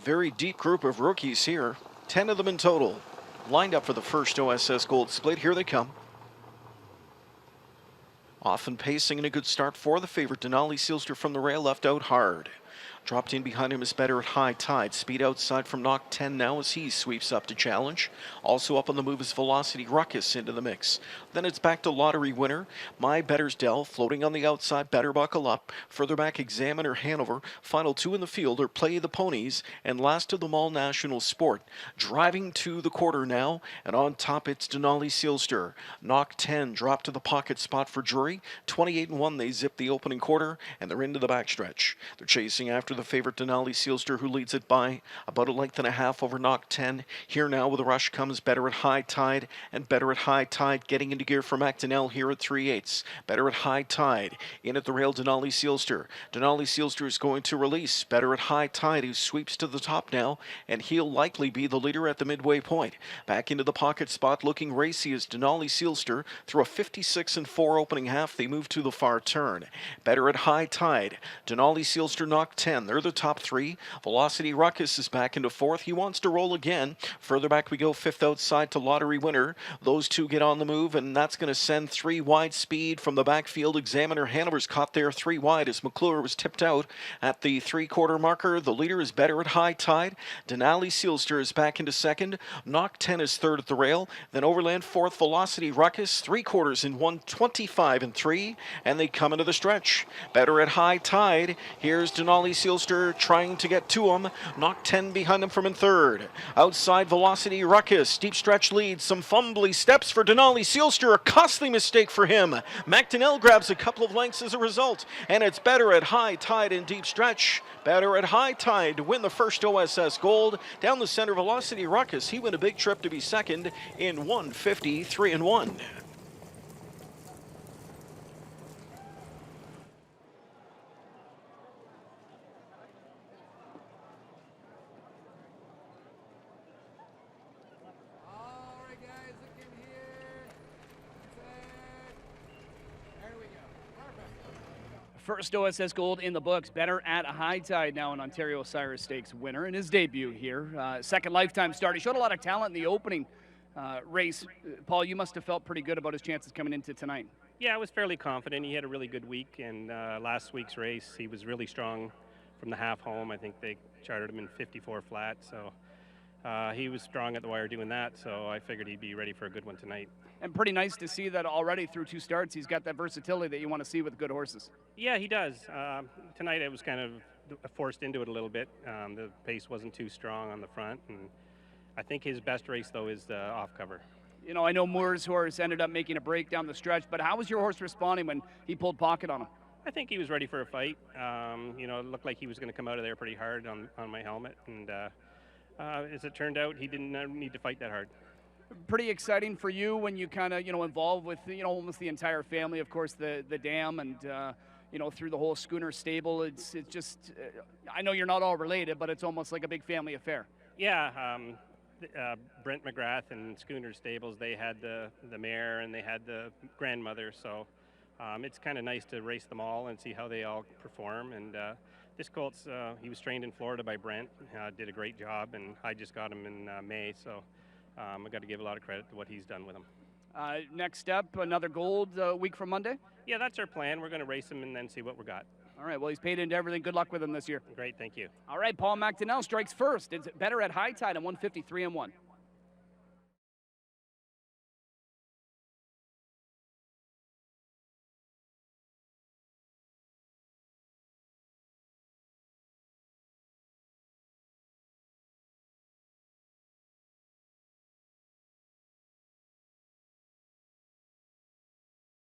very deep group of rookies here. 10 of them in total. Lined up for the first OSS Gold split. Here they come. Often pacing and a good start for the favorite. Denali Seelster from the rail, left out hard. Dropped in behind him is Better at High Tide. Speed outside from Knock 10 now as he sweeps up to challenge. Also up on the move is Velocity Ruckus into the mix. Then it's back to Lottery Winner. My Better's Dell floating on the outside. Better Buckle Up. Further back Examiner Hanover. Final two in the field are Play the Ponies. And last of them all National Sport. Driving to the quarter now. And on top it's Denali Seelster. Knock 10 dropped to the pocket spot for Drury. 28-1 they zip the opening quarter. And they're into the backstretch. They're chasing after the favorite Denali Seelster, who leads it by about a length and a half over Knock 10. Here now with a rush comes Better at High Tide, and Better at High Tide getting into gear for McDonnell here at 3/8. Better at High Tide in at the rail, Denali Seelster. Denali Seelster is going to release Better at High Tide, who sweeps to the top now, and he'll likely be the leader at the midway point. Back into the pocket spot, looking racy is Denali Seelster. Through a 56-4 opening half, they move to the far turn. Better at High Tide, Denali Seelster, Knock 10. They're the top three. Velocity Ruckus is back into fourth. He wants to roll again. Further back we go, fifth outside to Lottery Winner. Those two get on the move, and that's going to send three wide speed from the backfield. Examiner Hanover's caught there three wide as McClure was tipped out at the three-quarter marker. The leader is Better at High Tide. Denali Seelster is back into second. Knock 10 is third at the rail. Then Overland fourth. Velocity Ruckus, three quarters in 1:25-3, and they come into the stretch. Better at High Tide. Here's Denali Seelster trying to get to him. Knock 10 behind him from in third. Outside Velocity Ruckus. Deep stretch lead. Some fumbly steps for Denali Seelster. A costly mistake for him. McDonnell grabs a couple of lengths as a result. And it's Better at High Tide in deep stretch. Better at High Tide to win the first OSS Gold. Down the center, Velocity Ruckus. He went a big trip to be second in 1:53-1. First OSS Gold in the books. Better at High Tide now, an Ontario Osiris Stakes winner in his debut here. Second lifetime start. He showed a lot of talent in the opening race. Paul, you must have felt pretty good about his chances coming into tonight. Yeah, I was fairly confident. He had a really good week, and last week's race, he was really strong from the half home. I think they chartered him in 54 flat, so he was strong at the wire doing that, so I figured he'd be ready for a good one tonight. And pretty nice to see that already through two starts. He's got that versatility that you want to see with good horses. Yeah, he does. Tonight I was kind of forced into it a little bit. The pace wasn't too strong on the front, and I think his best race, though, is the off cover. You know, I know Moore's horse ended up making a break down the stretch, but how was your horse responding when he pulled pocket on him? I think he was ready for a fight. You know, it looked like he was going to come out of there pretty hard on my helmet, and as it turned out, he didn't need to fight that hard. Pretty exciting for you when you kind of, involved with, almost the entire family, of course, the dam and, through the whole Schooner stable. It's just, I know you're not all related, but it's almost like a big family affair. Yeah, Brent McGrath and Schooner Stables, they had the mare and they had the grandmother, so it's kind of nice to race them all and see how they all perform. And this colt's, he was trained in Florida by Brent, did a great job, and I just got him in May, so I got to give a lot of credit to what he's done with him. Next step, another gold week from Monday? Yeah, that's our plan. We're going to race him and then see what we got. All right, well, he's paid into everything. Good luck with him this year. Great, thank you. All right, Paul McDonnell strikes first. It's Better at High Tide at 1:53-1.